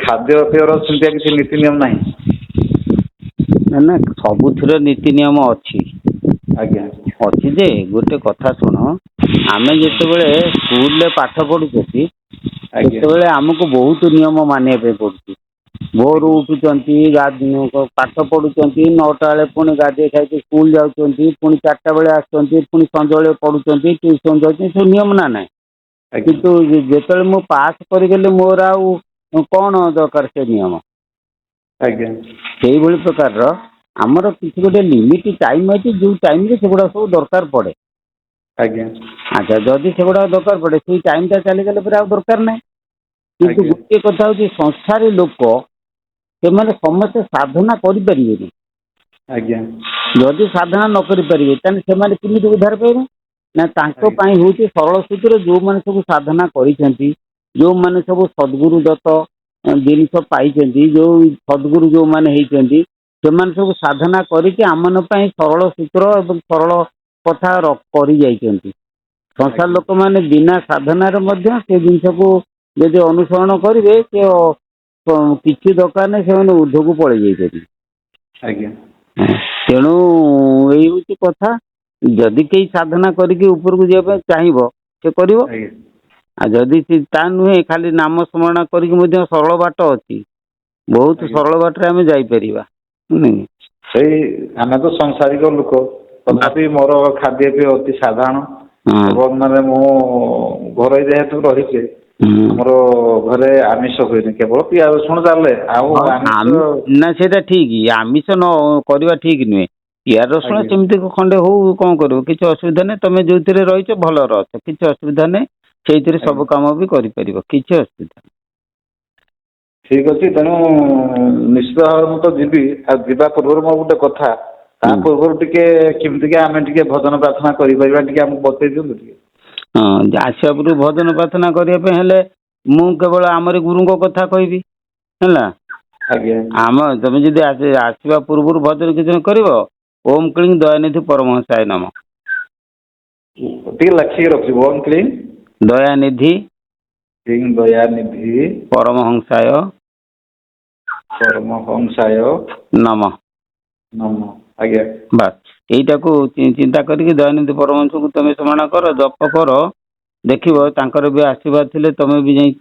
ଖାଦ୍ୟ ପେୟର ସେମିତିଆ କିଛି ନୀତି ନିୟମ ନାହିଁ? ନା ନା ସବୁଥିର ନୀତି ନିୟମ ଅଛି। ଆଜ୍ଞା ଅଛି ଯେ ଗୋଟେ କଥା ଶୁଣ, ଆମେ ଯେତେବେଳେ ସ୍କୁଲରେ ପାଠ ପଢୁଛନ୍ତି ଆଜ୍ଞା ସେତେବେଳେ ଆମକୁ ବହୁତ ନିୟମ ମାନିବା ପାଇଁ ପଡୁଛି। ଭୋରୁ ଆଜ୍ଞା ଉଠୁଛନ୍ତି, ପାଠ ପଢୁଛନ୍ତି, 9ଟା ବେଳେ ପୁଣି ଗାଧୋଇ ଖାଇକି ସ୍କୁଲ ଯାଉଛନ୍ତି, ପୁଣି 4ଟା ବେଳେ ଆସୁଛନ୍ତି, ପୁଣି ସଞ୍ଜବେଳେ ପଢୁଛନ୍ତି, ଟ୍ୟୁସନ ଯାଉଛନ୍ତି, ସବୁ ନିୟମ ନା ନାହିଁ? ଆଜ୍ଞା କିନ୍ତୁ ଯେତେବେଳେ ମୁଁ ପାସ୍ କରିଗଲି ମୋର ଆଉ କଣ ଦରକାର ସେ ନିୟମ? ଆଜ୍ଞା ସେଇଭଳି ପ୍ରକାରର ଆମର କିଛି ଗୋଟେ ଲିମିଟ ଟାଇମ ଅଛି, ଯୋଉ ଟାଇମରେ ସେଗୁଡା ସବୁ ଦରକାର ପଡେ। ଆଜ୍ଞା ଆଚ୍ଛା, ଯଦି ସେଗୁଡା ଦରକାର ପଡେ ସେଇ ଟାଇମଟା ଚାଲିଗଲେ ପରେ ଆଉ ଦରକାର ନାହିଁ। କିନ୍ତୁ ଆଜ୍ଞା ଗୋଟିଏ କଥା ହଉଛି, ସଂସାରୀ ଲୋକ ସେମାନେ ସମସ୍ତେ ସାଧନା କରିପାରିବେନି। ଆଜ୍ଞା ଯଦି ସାଧନା ନ କରିପାରିବେ ତାହେଲେ ସେମାନେ କେମିତି ଉଦ୍ଧାର ପାଇବେ? ନା ତାଙ୍କ ଆଜ୍ଞା ପାଇଁ ହଉଛି ସରଳ ସୂତ୍ର, ଯୋଉମାନେ ସବୁ ସାଧନା କରିଛନ୍ତି, ଯୋଉମାନେ ସବୁ ସଦ୍ଗୁରୁ ଦତ୍ତ ଜିନିଷ ପାଇଛନ୍ତି, ଯୋଉ ସଦ୍ଗୁରୁ ଯୋଉମାନେ ହେଇଛନ୍ତି, ସେମାନେ ସବୁ ସାଧନା କରିକି ଆମମାନଙ୍କ ପାଇଁ ସରଳ ସୂତ୍ର ଏବଂ ସରଳ କଥା କରି ଯାଇଛନ୍ତି। ସଂସାର ଆଜ୍ଞା ଲୋକମାନେ ବିନା ସାଧନାରେ ମଧ୍ୟ ସେ ଜିନିଷକୁ ଯଦି ଅନୁସରଣ କରିବେ, ସେ କିଛି ଦରକାର ନାହିଁ, ସେମାନେ ଉର୍ଦ୍ଧ୍ୱକୁ ପଳେଇ ଯାଇପାରିବେ। ଆଜ୍ଞା ତେଣୁ ଏଇ ହଉଛି କଥା, ଯଦି କେହି ସାଧନା କରିକି ଉପରକୁ ଯିବା ପାଇଁ ଚାହିଁବ ସେ କରିବ। ଆଜ୍ଞା ଆଉ ଯଦି ତା ନୁହେଁ, ଖାଲି ନାମ ସ୍ମରଣ କରିକି ମଧ୍ୟ ସରଳ ବାଟ ଅଛି, ବହୁତ ଆଜ୍ଞା ସରଳ ବାଟରେ ଆମେ ଯାଇପାରିବା। ସେଇ ଆମେ ତ ସଂସାରିକ ଲୋକ, ବାସ୍। ତଥାପି ମୋର ଖାଦ୍ୟପେୟ ଅତି ସାଧାରଣ। ହଁ। ଏବଂ ମାନେ ମୁଁ ଘରୋଇ ଯେହେତୁ ରହିଛି, ହୁଁ। ଆମର ଘରେ ଆମିଷ ହୁଏନି, କେବଳ ପିଆଜ ରସୁଣ ଚାଲେ। ଆଉ ହଁ ଆମିଷ ନା ସେଇଟା ଠିକ, ଆମିଷ ନ କରିବା ଠିକ ନୁହେଁ। ପିଆଜ ରସୁଣ ଆଜ୍ଞା ସେମିତି ଖଣ୍ଡେ ହଉ, କଣ କରିବ, କିଛି ଅସୁବିଧା ନାହିଁ। ତମେ ଯୋଉଥିରେ ରହିଛ ଭଲରେ ଅଛ, କିଛି ଅସୁବିଧା ନାହିଁ। ସେଇଥିରେ ଆଜ୍ଞା ସବୁ କାମ ବି କରିପାରିବ, କିଛି ଅସୁବିଧା ନାହିଁ। ଠିକ ଅଛି, ତେଣୁ ନିଶ୍ଚିତ ଭାବରେ ମୁଁ ତ ଯିବି। ଆଉ ଯିବା ପୂର୍ବରୁ ମୋ ଗୋଟେ କଥା, ତା ହୁଁ। ପୂର୍ବରୁ ଟିକେ କେମିତିକା ଆମେ ଟିକେ ଭଜନ ପ୍ରାର୍ଥନା କରିପାରିବା, ଟିକେ ଆମକୁ ବତେଇ ଦିଅନ୍ତୁ ଟିକେ। ହଁ, ଆସିବା ପୂର୍ବରୁ ଭଜନ ପ୍ରାର୍ଥନା କରିବା ପାଇଁ ହେଲେ ମୁଁ କେବଳ ଆମରି ଗୁରୁଙ୍କ କଥା କହିବି, ହେଲା। ଆଜ୍ଞା ତମେ ଯଦି ଆସିବା ପୂର୍ବରୁ ଭଜନ କୀର୍ତ୍ତନ କରିବ, ଓମ୍ କ୍ଲିଂ ଦୟାନିଧି ପରମହଂସାୟ ନମଃ। ଟିକେ ଲେଖିକି ରଖିବ, ଓମ୍ କ୍ଲିଂ ଦୟାନିଧି ଦୟାନିଧି ପରମହଂସାୟ ପରମହଂସାୟ ନମଃ। ନମଃ। ଆଜ୍ଞା ବାସ୍, ଏଇଟାକୁ ଚିନ୍ତା କରିକି ଦୟାନିଧି ପରମହଂସକୁ ତମେ ସ୍ମରଣ କର, ଜପ କର। ଦେଖିବ ତାଙ୍କର ବି ଆଶୀର୍ବାଦ ଥିଲେ ତମେ ବି ଯାଇ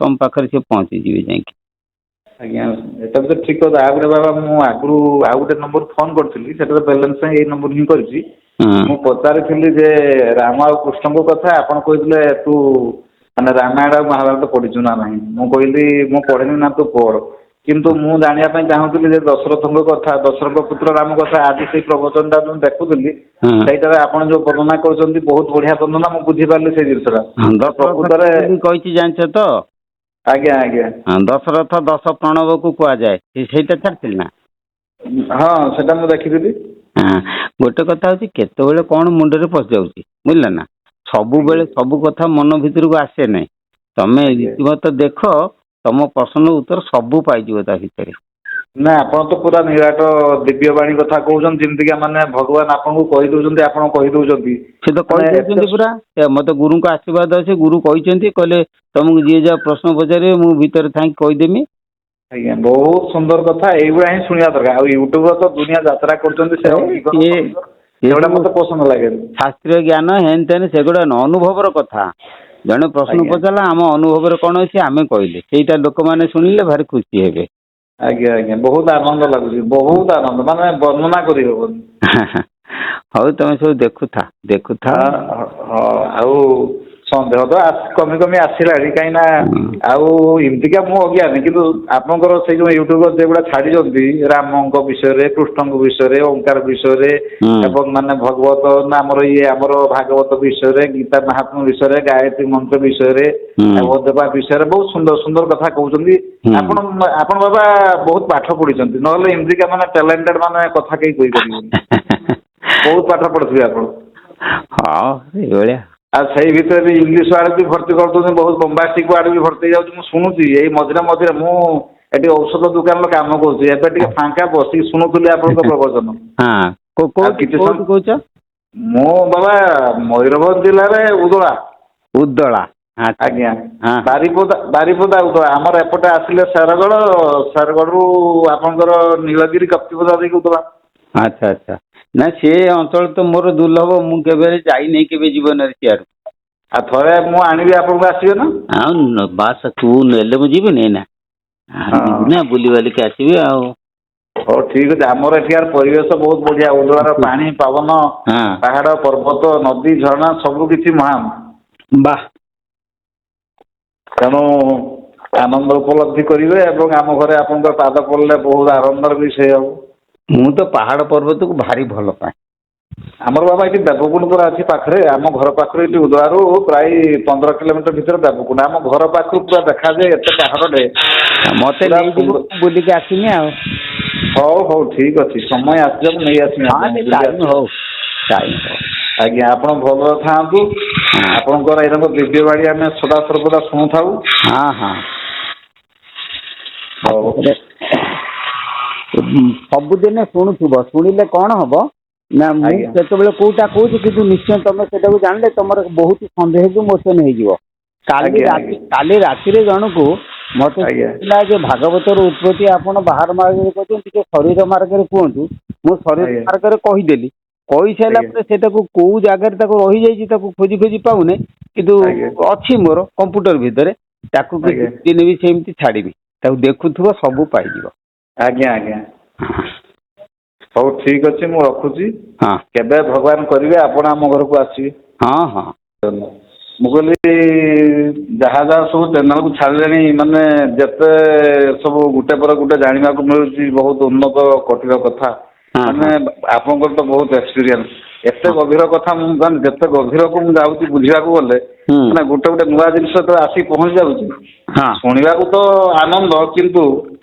ତମ ପାଖରେ ସେ ପହଞ୍ଚିଯିବେ ଯାଇକି। ଆଜ୍ଞା, ଏଟା ବି ତ ଠିକ କଥା। ଆଉ ଗୋଟେ ବାବା, ମୁଁ ଆଗରୁ ଆଉ ଗୋଟେ ନମ୍ବର ଫୋନ କରିଥିଲି, ସେଟାରେ ବାଲାନ୍ସ ନାହିଁ, ଏଇ ନମ୍ବର ହିଁ କରିଛି। ହଁ। ମୁଁ ପଚାରିଥିଲି ଯେ ରାମ ଆଉ କୃଷ୍ଣଙ୍କ କଥା, ଆପଣ କହିଥିଲେ ତୁ ମାନେ ରାମାୟଣ ଆଉ ମହାଭାରତ ପଢିଛୁ ନା ନାହିଁ? ମୁଁ କହିଲି ମୁଁ ପଢିନି, ନା ତୁ ପଢ। କିନ୍ତୁ ମୁଁ ଜାଣିବା ପାଇଁ ଚାହୁଁଥିଲି ଯେ ଦଶରଥଙ୍କ କଥା, ଦଶରଥ ପୁତ୍ର ରାମ କଥା, ଆଜି ସେଇ ପ୍ରବଚନ ଟା ମୁଁ ଦେଖୁଥିଲି। ହଁ। ସେଇଟାରେ ଆପଣ ଯୋଉ ବର୍ଣ୍ଣନା କରୁଛନ୍ତି, ବହୁତ ବଢିଆ ବର୍ଣ୍ଣନା, ମୁଁ ବୁଝିପାରିଲି ସେଇ ଜିନିଷଟା। ଦଶରଥ ପ୍ରକୃତରେ କେମିତି କହିଛି ଜାଣିଛ ତ? ଆଜ୍ଞା ଆଜ୍ଞା ଦଶରଥ 10 ପ୍ରଣବକୁ କୁହାଯାଏ, ସେଇଟା ଛାଡିଥିଲି ନା? ହଁ, ସେଟା ମୁଁ ଦେଖିଥିଲି। ହଁ, ଗୋଟେ କଥା ହଉଛି କେତେବେଳେ କଣ ମୁଣ୍ଡରେ ପଶି ଯାଉଛି, ବୁଝିଲ ନା? ଆଜ୍ଞା ସବୁବେଳେ ସବୁ କଥା ମନ ଭିତରକୁ ଆସେ ନାହିଁ। ତମେ ଆଜ୍ଞା ରୀତିମତ ଦେଖ, ତମ ପ୍ରଶ୍ନର ଉତ୍ତର ସବୁ ପାଇଯିବ ତା ଭିତରେ। ନା, ଆପଣ ତ ପୁରା ନିରାଟ ଦିବ୍ୟ ବାଣୀ କଥା କହୁଛନ୍ତି, ଯେମିତିକା ମାନେ ଭଗବାନ ଆପଣଙ୍କୁ କହିଦଉଛନ୍ତି, ଆପଣ କହିଦଉଛନ୍ତି। ସେ ତ ମାନେ ଏତେ କହିଦଉଛନ୍ତି ପୁରା, ମତେ ଗୁରୁଙ୍କ ଆଶୀର୍ବାଦ ଅଛି। ଗୁରୁ କହିଛନ୍ତି, କହିଲେ ତମକୁ ଯିଏ ଯାହା ପ୍ରଶ୍ନ ପଚାରିବେ ମୁଁ ଭିତରେ ଥାଇକି କହିଦେମି। ଆଜ୍ଞା, ବହୁତ ସୁନ୍ଦର କଥା। ଏଇଗୁଡା ହିଁ ଶୁଣିବା ଦରକାର। ଆଉ ୟୁଟ୍ୟୁବରେ ତ ଦୁନିଆ ଯାତ୍ରା କରୁଛନ୍ତି, ସେ ଅଗିଗର ସଗିଗର, ସେଗୁଡା ମତେ ପସନ୍ଦ ଲାଗେନି। ଶାସ୍ତ୍ରୀୟ ଜ୍ଞାନ ହେନ ତେନ ସେଗୁଡା ଅନୁଭବର କଥା। ଜଣେ ପ୍ରଶ୍ନ ଆଜ୍ଞା ପଚାରିଲା, ଆମ ଅନୁଭବରେ କଣ ଅଛି ଆମେ କହିଲେ, ସେଇଟା ଲୋକମାନେ ଶୁଣିଲେ ଭାରି ଖୁସି ହେବେ। ଆଜ୍ଞା ଆଜ୍ଞା, ବହୁତ ଆନନ୍ଦ ଲାଗୁଛି, ବହୁତ ଆନନ୍ଦ, ମାନେ ବର୍ଣ୍ଣନା କରିହବନି। ହଉ, ତମେ ସବୁ ଦେଖୁଥା। ହଁ, ଆଉ ସନ୍ଦେହ ତ କମି କମି ଆସିଲାଣି, କାହିଁକି ନା ଆଉ ଏମିତିକା ମୁଁ ଅଜ୍ଞାନୀ, କିନ୍ତୁ ଆପଣଙ୍କର ସେଇ ଯୋଉ ୟୁଟ୍ୟୁବର ଯେଗୁଡା ଛାଡିଛନ୍ତି, ରାମଙ୍କ ବିଷୟରେ, କୃଷ୍ଣଙ୍କ ବିଷୟରେ, ଓଙ୍କାର ବିଷୟରେ, ଏବଂ ମାନେ ଭଗବତ ନା ଆମର ଆମର ଭାଗବତ ବିଷୟରେ, ଗୀତା ମାହାତ୍ମ୍ୟ ବିଷୟରେ, ଗାୟତ୍ରୀ ମନ୍ତ୍ର ବିଷୟରେ, ଆଉ ଅଦେବା ବିଷୟରେ, ବହୁତ ସୁନ୍ଦର ସୁନ୍ଦର କଥା କହୁଛନ୍ତି। ଆପଣ ବାବା ବହୁତ ପାଠ ପଢିଛନ୍ତି, ନହେଲେ ଏମିତିକା ମାନେ ଟ୍ୟାଲେଣ୍ଟେଡ ମାନେ କଥା କେହି କହିପାରିବେନି। ବହୁତ ପାଠ ପଢିଥିବେ ଆପଣ। ହଁ, ସେଇଭଳିଆ। ଆଉ ସେଇ ଭିତରେ ବି ଇଂଲିଶ ୱାର୍ଡ ବି ଭର୍ତ୍ତି କରିଦଉଛନ୍ତି, ବହୁତ ବୋମ୍ବାଷ୍ଟିକ ୱାର୍ଡ ବି ଭର୍ତ୍ତି ହେଇଯାଉଛି। ମୁଁ ଶୁଣୁଛି ଏଇ ମଝିରେ ମଝିରେ, ମୁଁ ଏଠି ଔଷଧ ଦୋକାନରେ କାମ କରୁଛି, ଏବେ ଟିକେ ଫାଙ୍କା ବସିକି ଶୁଣୁଥିଲି ଆପଣଙ୍କ ପ୍ରବଚନ। ହଁ, ଆଉ କିଛି ସମୟ କୋଉଠୁ କହୁଛ? ମୁଁ ବାବା ମୟୂରଭଞ୍ଜ ଜିଲ୍ଲାରେ ଉଦଳା। ଉଦଳା। ଆଚ୍ଛା। ଆଜ୍ଞା ହଁ। ବାରିପଦା ଉଦଳା ଆମର ଏପଟେ ଆସିଲେ ଶେରଗଡ଼ରୁ ଆପଣଙ୍କର ନୀଳଗିରି କପ୍ତିପଦା ଦେଇକି ଉଦଳା। ଆଚ୍ଛା ଆଚ୍ଛା। ନା ସେ ଅଞ୍ଚଳ ତ ମୋର ଦୁର୍ଲଭ, ମୁଁ କେବେ ଯାଇନି କେବେ ଜୀବନରେ ସିଆଡ଼େ। ଆଉ ଥରେ ମୁଁ ଆଣିବି ଆପଣଙ୍କୁ, ଆସିବେ ନା? ଆଉ ବାସ ତୁ ନେଲେ ମୁଁ ଯିବିନି ନା, ହଁ। ଯିବି ନା ବୁଲି ବାଲିକି ଆସିବି ଆଉ। ହଉ ଠିକ ଅଛି। ଆମର ଏଠିକାର ପରିବେଶ ବହୁତ ବଢିଆ, ଉଦଳାର ପାଣି ପବନ ହଁ ପାହାଡ ପର୍ବତ ନଦୀ ଝରଣା ସବୁ କିଛି ମହାନ୍। ବାଃ। ତେଣୁ ଆନନ୍ଦ ଉପଲବ୍ଧି କରିବେ ଏବଂ ଆମ ଘରେ ଆପଣଙ୍କ ପାଦ ପଡ଼ିଲେ ବହୁତ ଆନନ୍ଦର ବିଷୟ ହବ। ମୁଁ ତ ପାହାଡ ପର୍ବତକୁ ଭାରି ଭଲ ପାଏ। ଆମର ବାବା ଏଠି ଦେବକୁଣ୍ଡପୁର ଅଛି ପାଖରେ, ଆମ ଘର ପାଖରୁ ଏଠି ଉଦଳାରୁ ପ୍ରାୟ 15 କିଲୋମିଟର ଭିତରେ ଦେବକୁଣ୍ଡ। ଆମ ଘର ପାଖରୁ ପୁରା ଦେଖାଯାଏ ଏତେ ପାହାଡଟେ ମତେ ପୁରା ନେଇଯିବୁ ସୁନ୍ଦର। ବୁଲିକି ଆସିମି ଆଉ। ହଉ ହଉ ଠିକ ଅଛି, ସମୟ ଆସିଲେ ମୁଁ ନେଇ ଆସିବି ହଁ ଆପଣଙ୍କୁ ସେ ବୁଲି ଟାଇମ ଆସିବେ। ହଉ, ଟାଇମ ହଉ। ଆଜ୍ଞା ଆପଣ ଭଲରେ ଥାଆନ୍ତୁ। ଆପଣଙ୍କର ଏଇରକ ଦିବ୍ୟ ବାଣୀ ଆମେ ସଦାସର୍ବଦା ଶୁଣୁଥାଉ। ହଁ ହଁ। ହଉ ସବୁଦିନେ ଶୁଣୁଥିବ, ଶୁଣିଲେ କଣ ହବ ନା ମୁଁ ଆଜ୍ଞା କେତେବେଳେ କୋଉଟା କହୁଛି କିନ୍ତୁ ନିଶ୍ଚୟ ତମେ ସେଟାକୁ ଜାଣିଲେ ତମର ବହୁତ ସନ୍ଦେହକୁ ମୋଚନ ହେଇଯିବ। ଆଜ୍ଞା ଆଜ୍ଞା କାଲି ରାତିରେ ଜଣକୁ ମତେ ଆଜ୍ଞା ଶୁଣିଲା ଯେ ଭାଗବତର ଉତ୍ପତ୍ତି ଆପଣ ବାହାର ମାର୍ଗରେ କହିଛନ୍ତି, ଟିକେ ଶରୀର ମାର୍ଗରେ କୁହନ୍ତୁ। ମୁଁ ଶରୀର ଆଜ୍ଞା ମାର୍ଗରେ କହିଦେଲି, କହିସାରିଲା ଆଜ୍ଞା ପରେ ସେଟାକୁ କୋଉ ଜାଗାରେ ତାକୁ ରହିଯାଇଛି ତାକୁ ଖୋଜି ଖୋଜି ପାଉନି, କିନ୍ତୁ ଆଜ୍ଞା ଅଛି ମୋର କମ୍ପ୍ୟୁଟର ଭିତରେ। ତାକୁ ଆଜ୍ଞା କିଛି ଦିନ ବି ସେମିତି ଛାଡିବି, ତାକୁ ଦେଖୁଥିବ ସବୁ ପାଇଯିବ। ଆଜ୍ଞା ଆଜ୍ଞା। ହଉ ଠିକ ଅଛି ମୁଁ ରଖୁଛି। ହଁ କେବେ ଭଗବାନ କରିବେ ଆପଣ ଆମ ଘରକୁ ଆସିବେ। ହଁ ହଁ। ମୁଁ କହିଲି ଯାହା ଯାହା ସବୁ ଚ୍ୟାନେଲକୁ ଛାଡ଼ିଲେଣି, ମାନେ ଯେତେ ସବୁ ଗୋଟେ ପରେ ଗୋଟେ ଜାଣିବାକୁ ମିଳୁଛି ବହୁତ ଉନ୍ନତ କୋଟିର କଥା। ହଁ ମାନେ ହଁ ଆପଣଙ୍କର ତ ବହୁତ ଏକ୍ସପିରିଏନ୍ସ, ଏତେ ହଁ ଗଭୀର କଥା ମୁଁ ଯେତେ ଗଭୀରକୁ ମୁଁ ଯାଉଛି ବୁଝିବାକୁ ଗଲେ ହୁଁ ମାନେ ଗୋଟେ ଗୋଟେ ନୂଆ ଜିନିଷ ତ ଆସିକି ପହଞ୍ଚି ଯାଉଛି। ହଁ ଶୁଣିବାକୁ ତ ଆନନ୍ଦ, କିନ୍ତୁ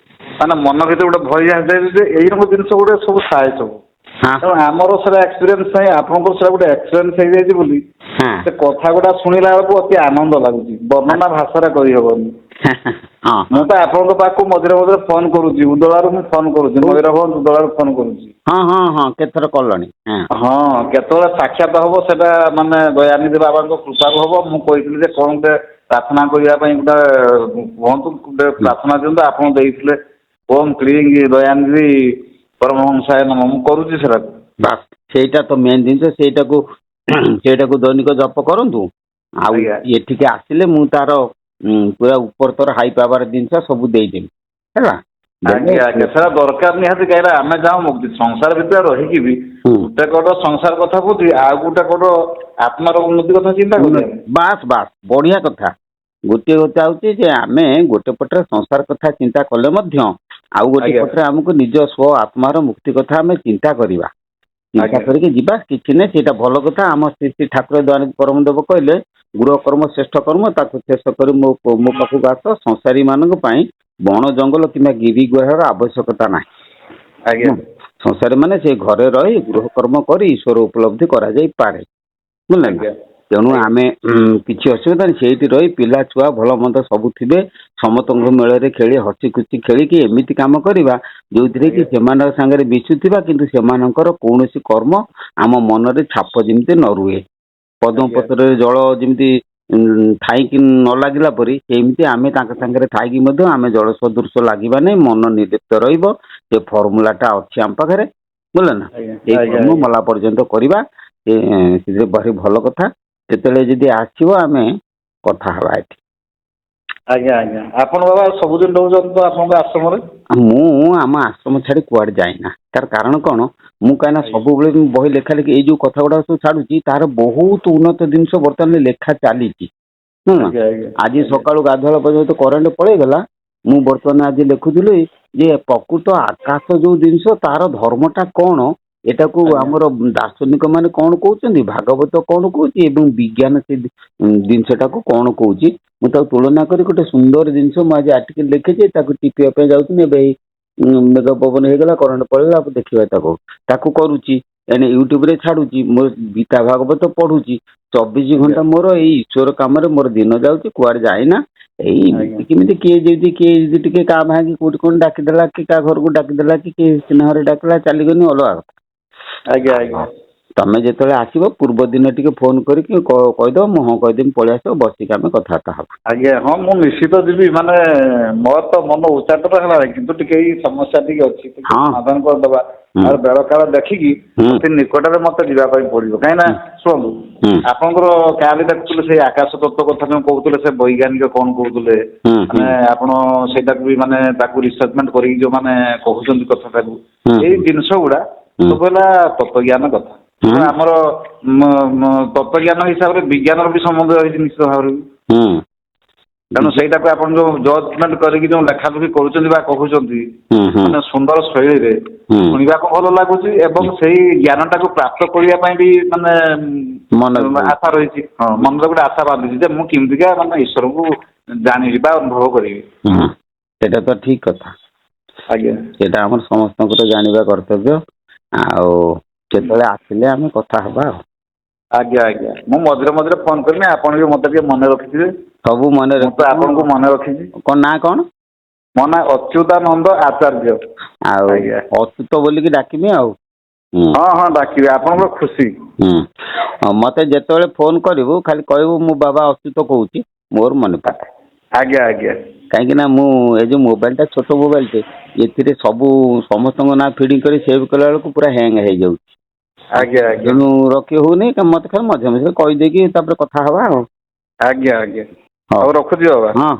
ମାନେ ମନ ଭିତରେ ଗୋଟେ ଭୟ ଆସିଯାଏ ଯେ ଏଇରକମ ଜିନିଷ ଗୋଟେ ସବୁ ଥାଏ ସବୁ। ହଁ ତେଣୁ ଆମର ସେଟା ଏକ୍ସପିରିଏନ୍ସ ନାହିଁ, ଆପଣଙ୍କର ସେଟା ଗୋଟେ ଏକ୍ସପିରିଏନ୍ସ ହେଇଯାଇଛି ବୋଲି ହଁ ସେ କଥା ଗୁଡା ଶୁଣିଲା ବେଳକୁ ଅତି ଆନନ୍ଦ ଲାଗୁଛି, ବର୍ଣ୍ଣନା ଭାଷାରେ କହିହବନି। ହଁ ମୁଁ ହଁ ତ ଆପଣଙ୍କ ପାଖକୁ ମଝିରେ ମଝିରେ ଫୋନ କରୁଛି, ଉଦଳାରୁ ମୁଁ ଫୋନ କରୁଛି, ହଉ। ମୟୂରଭଞ୍ଜ ଉଦଳାରୁ ଫୋନ କରୁଛି। ହଁ ହଁ ହଁ କେତେଥର କଲଣି। ହଁ କେତେବେଳେ ସାକ୍ଷାତ ହବ ସେଟା ମାନେ ଦୟାନିଧି ବାବାଙ୍କ କୃପାରୁ ହବ। ମୁଁ କହିଥିଲି ଯେ କଣ ଗୋଟେ ପ୍ରାର୍ଥନା କରିବା ପାଇଁ ଗୋଟେ କୁହନ୍ତୁ, ଗୋଟେ ପ୍ରାର୍ଥନା ଦିଅନ୍ତୁ। ଆପଣ ଦେଇଥିଲେ ଓମ୍ କ୍ଲିଂ ଦୟାନିଧି ପରମହଂସାୟ ନମଃ, ମୁଁ କରୁଛି ସେଟାକୁ। ବାସ୍ ସେଇଟା ତ ମେନ୍ ଜିନିଷ, ସେଇଟାକୁ ଦୈନିକ ଜପ କରନ୍ତୁ। ଆଉ ଆଜ୍ଞା ଏଠିକି ଆସିଲେ ମୁଁ ତାର ପୁରା ଉପରତର ହାଇ ପାୱାର ଜିନିଷ ସବୁ ଦେଇଦେବି ହେଲା। ଦେଲେ ଆଜ୍ଞା ଆଜ୍ଞା ସେଟା ଦରକାର ନିହାତି, କାହିଁକି ଆମେ ଚାହୁଁ ସଂସାର ଭିତରେ ରହିକି ବି ହୁଁ ଗୋଟେ କଡ ସଂସାର କଥା ବୁଝି ଆଉ ଗୋଟେ କଡ ଆତ୍ମାର ଉନ୍ନତି କଥା ଚିନ୍ତା କରିବା। ବାସ୍ ବାସ୍ ବଢିଆ କଥା। ଗୋଟିଏ କଥା ହଉଛି ଯେ ଆମେ ଗୋଟେ ପଟରେ ସଂସାର କଥା ଚିନ୍ତା କଲେ ମଧ୍ୟ ଆଉ ଗୋଟେ ଆଜ୍ଞା ପଟରେ ଆମକୁ ନିଜ ସ୍ଵ ଆତ୍ମାର ମୁକ୍ତି କଥା ଆମେ ଚିନ୍ତା କରିବା। ଚିନ୍ତା ଆଜ୍ଞା କରିକି ଯିବା, କିଛି ନାହିଁ ସେଇଟା ଭଲ କଥା। ଆମ ଶ୍ରୀ ଶ୍ରୀ ଠାକୁର ଦୟାନିଧି ପରମ ଦେବ କହିଲେ ଗୃହ କର୍ମ ଶ୍ରେଷ୍ଠ କର୍ମ, ତାକୁ ଶେଷ କରି ମୋ ପାଖକୁ ଆସ। ସଂସାରୀ ମାନଙ୍କ ପାଇଁ ବଣ ଜଙ୍ଗଲ କିମ୍ବା ଗିରି ଗୁହାଳର ଆବଶ୍ୟକତା ନାହିଁ। ଆଜ୍ଞା ସଂସାରୀ ମାନେ ସେ ଘରେ ରହି ଗୃହ କର୍ମ କରି ଈଶ୍ୱର ଉପଲବ୍ଧି କରାଯାଇପାରେ। ବୁଝିଲେ ନା। ଆଜ୍ଞା ତେଣୁ ଆଜ୍ଞା ଆମେ କିଛି ଅସୁବିଧା ନାହିଁ, ସେଇଠି ରହି ପିଲା ଛୁଆ ଭଲ ମନ୍ଦ ସବୁ ଥିବେ, ସମସ୍ତଙ୍କ ମେଳରେ ଖେଳି ହସି ଖୁସି ଖେଳିକି ଏମିତି କାମ କରିବା ଯୋଉଥିରେ କି ଆଜ୍ଞା ସେମାନଙ୍କ ସାଙ୍ଗରେ ମିଶୁଥିବା, କିନ୍ତୁ ସେମାନଙ୍କର କୌଣସି କର୍ମ ଆମ ମନରେ ଛାପ ଯେମିତି ନ ରୁହେ। ଆଜ୍ଞା ପଦ୍ମପତ୍ରରେ ଜଳ ଯେମିତି ଥାଇକି ନ ଲାଗିଲା ପରି, ସେମିତି ଆମେ ତାଙ୍କ ସାଙ୍ଗରେ ଥାଇକି ମଧ୍ୟ ଆମେ ଜଳ ସଦୃଶ ଲାଗିବା ନାହିଁ। ମନ ନିର୍ଲିପ୍ତ ରହିବ, ସେ ଫର୍ମୁଲା ଟା ଅଛି ଆମ ପାଖରେ। ବୁଝିଲେ ନା, ଆଜ୍ଞା ଏଇ ଆଜ୍ଞା କର୍ମ ଆଜ୍ଞା ମଲା ପର୍ଯ୍ୟନ୍ତ କରିବା। ସେଥିରେ ଭାରି ଭଲ କଥା। କେତେବେଳେ ଯଦି ଆସିବ ଆମେ କଥା ହେବା ଏଠି। ଆଜ୍ଞା ଆଜ୍ଞା ଆପଣ ବାବା ସବୁଦିନ ରହୁଛନ୍ତି ତ ଆପଣଙ୍କ ଆଶ୍ରମରେ? ମୁଁ ଆମ ଆଶ୍ରମ ଛାଡି କୁଆଡେ ଯାଇନା। ତାର କାରଣ କଣ, ମୁଁ କାହିଁକିନା ଆଜ୍ଞା ସବୁବେଳେ ବହି ଲେଖା ଲେଖି ଏଇ ଯୋଉ କଥା ଗୁଡା ସବୁ ଛାଡୁଛି, ତାର ବହୁତ ଉନ୍ନତ ଜିନିଷ ବର୍ତ୍ତମାନ ଲେଖା ଚାଲିଛି। ଆଜ୍ଞା ଆଜ୍ଞା ଆଜି ଆଜ୍ଞା ସକାଳୁ ଗାଧୁଆଳ ପର୍ଯ୍ୟନ୍ତ କରେଣ୍ଟ ପଳେଇଗଲା। ମୁଁ ବର୍ତ୍ତମାନ ଆଜି ଲେଖୁଥିଲି ଯେ ପ୍ରକୃତ ଆକାଶ ଯୋଉ ଜିନିଷ ତାର ଧର୍ମ ଟା କଣ, ଏଟାକୁ ଆଜ୍ଞା ଆମର ଦାର୍ଶନିକ ମାନେ କଣ କହୁଛନ୍ତି, ଭାଗବତ କଣ କହୁଛି ଏବଂ ବିଜ୍ଞାନ ସେ ଜିନିଷ ଟାକୁ କଣ କହୁଛି, ମୁଁ ତାକୁ ତୁଳନା କରି ଗୋଟେ ସୁନ୍ଦର ଜିନିଷ ମୁଁ ଆଜି ଆର୍ଟିକଲ ଲେଖିଛି। ତାକୁ ଟିପିବା ପାଇଁ ଯାଉଥିଲି, ଏବେ ମେଘ ପବନ ହେଇଗଲା, କରେଣ୍ଟ ପଳେଇଲା, ଦେଖିବା ତାକୁ କରୁଛି। ଏଣେ ୟୁଟ୍ୟୁବ ରେ ଛାଡୁଛି, ମୋ ଗୀତା ଭାଗବତ ପଢୁଛି। 24 ଆଜ୍ଞା ଘଣ୍ଟା ମୋର ଏଇ ଈଶ୍ୱର କାମରେ ମୋର ଦିନ ଯାଉଛି, କୁଆଡେ ଯାଇନା। ଏଇ ଆଜ୍ଞା କେମିତି କିଏ ଯଦି ଟିକେ କାଁ ଭାଁ କି କୋଉଠି କଣ ଡାକିଦେଲା, କି କାହା ଘରକୁ ଡାକିଦେଲା, କି ସ୍ନେହରେ ଡାକିଲା ଚାଲିଗନି ଅଲଗା କଥା। ଆଜ୍ଞା ଆଜ୍ଞା ତମେ ଯେତେବେଳେ ଆସିବ ପୂର୍ବ ଦିନ ଟିକେ ଫୋନ କରିକି କହିଦବ, ମୁଁ ହଁ କହିଦେବି, ପଳେଇ ଆସିବ, ବସିକି ଆମେ କଥାବାର୍ତ୍ତା ହବା। ଆଜ୍ଞା ହଁ ମୁଁ ନିଶ୍ଚିତ ଯିବି। ମାନେ ମୋର ତ ମନ ଉଚ୍ଚାଟନ ହେଲା କିନ୍ତୁ ଟିକେ ଏଇ ସମସ୍ୟା ଟିକେ ଅଛି, ଟିକେ ହଁ। ସମାଧାନ କରିଦବା। ହୁଁ ଆଉ ବେଳ କାଳ ଦେଖିକି ହୁଁ ଅତି ନିକଟରେ ମତେ ଯିବା ପାଇଁ ପଡିବ। କାହିଁକି ନା ଶୁଣନ୍ତୁ, ହୁଁ ଆପଣଙ୍କର କାଲି ଦେଖୁଥିଲେ ସେଇ ଆକାଶ ତତ୍ତ୍ୱ କଥା ଯୋଉ କହୁଥିଲେ, ସେ ବୈଜ୍ଞାନିକ କଣ କହୁଥିଲେ, ହୁଁ ମାନେ ଆପଣ ସେଇଟାକୁ ବି ମାନେ ତାକୁ ରିସର୍ଚମେଣ୍ଟ କରିକି ଯୋଉମାନେ କହୁଛନ୍ତି କଥାଟାକୁ, ହୁଁ ଏଇ ଜିନିଷ ଗୁଡା ହୁଁ ସବୁ ହେଲା ତତ୍ତ୍ୱଜ୍ଞାନ କଥା। ହୁଁ କିନ୍ତୁ ଆମର ତତ୍ତ୍ୱଜ୍ଞାନ ହିସାବରେ ବିଜ୍ଞାନର ବି ସମ୍ବନ୍ଧ ରହିଛି ନିଶ୍ଚିତ ଭାବରେ। ହୁଁ ତେଣୁ ସେଇଟାକୁ ଆପଣ ଯୋଉ ଜଜମେଣ୍ଟ କରିକି ଯୋଉ ଲେଖାଲେଖି କରୁଛନ୍ତି ବା କହୁଛନ୍ତି, ହୁଁ ହୁଁ ମାନେ ସୁନ୍ଦର ଶୈଳୀରେ ହୁଁ ଶୁଣିବାକୁ ଭଲ ଲାଗୁଛି ଏବଂ ସେଇ ଜ୍ଞାନଟାକୁ ପ୍ରାପ୍ତ କରିବା ପାଇଁ ବି ମାନେ ମନେ ଆଶା ରହିଛି। ହଁ, ମନରେ ଗୋଟେ ଆଶା ବାନ୍ଧିଛି ଯେ ମୁଁ କେମିତିକା ମାନେ ଈଶ୍ୱରଙ୍କୁ ଜାଣିବି ବା ଅନୁଭବ କରିବି। ହୁଁ, ସେଇଟା ତ ଠିକ କଥା। ଆଜ୍ଞା ସେଇଟା ଆମର ସମସ୍ତଙ୍କର ଜାଣିବା କର୍ତ୍ତବ୍ୟ। ଆଉ କେତେବେଳେ ଆସିଲେ ଆମେ କଥା ହବା ଆଉ। ଆଜ୍ଞା ଆଜ୍ଞା ମୁଁ ମଝିରେ ମଝିରେ ଫୋନ କରିବି, ଆପଣ ବି ମତେ ଟିକେ ମନେ ରଖିଥିବେ। ସବୁ ମନେ ମୁଁ ତ ରଖିଛୁ। ଆପଣଙ୍କୁ ମନେ ରଖିଛି। କଣ ନାଁ କଣ? ମୋ ନାଁ ଅଚ୍ୟୁତାନନ୍ଦ ଆଚାର୍ଯ୍ୟ। ଆଉ ଆଜ୍ଞା ଅଚ୍ୟୁତ ବୋଲିକି ଡାକିବି ଆଉ। ହୁଁ ହଁ ହଁ ଡାକିବେ, ଆପଣଙ୍କର ଖୁସି। ହୁଁ, ମତେ ଯେତେବେଳେ ଫୋନ କରିବୁ ଖାଲି କହିବୁ ମୁଁ ବାବା ଅଚ୍ୟୁତ କହୁଛି, ମୋର ମନେ ପଡିବ। ଆଜ୍ଞା ଆଜ୍ଞା କାହିଁକି ନା ମୁଁ ଏ ଯୋଉ ମୋବାଇଲଟା ଛୋଟ ମୋବାଇଲଟେ, ଏଥିରେ ସବୁ ସମସ୍ତଙ୍କ ନାଁ ଫିଡିଂ କରି ସେଭ୍ କଲା ବେଳକୁ ପୁରା ହ୍ୟାଙ୍ଗ ହେଇଯାଉଛି। ଆଜ୍ଞା ଆଜ୍ଞା ତେଣୁ ରଖି ହଉନି, ମତେ ଖାଲି ମଝିରେ ମଝିରେ କହିଦେଇକି ତାପରେ କଥା ହବା ଆଉ। ଆଜ୍ଞା ଆଜ୍ଞା ହଉ ହଉ ରଖୁଛି ବାବା। ହଁ।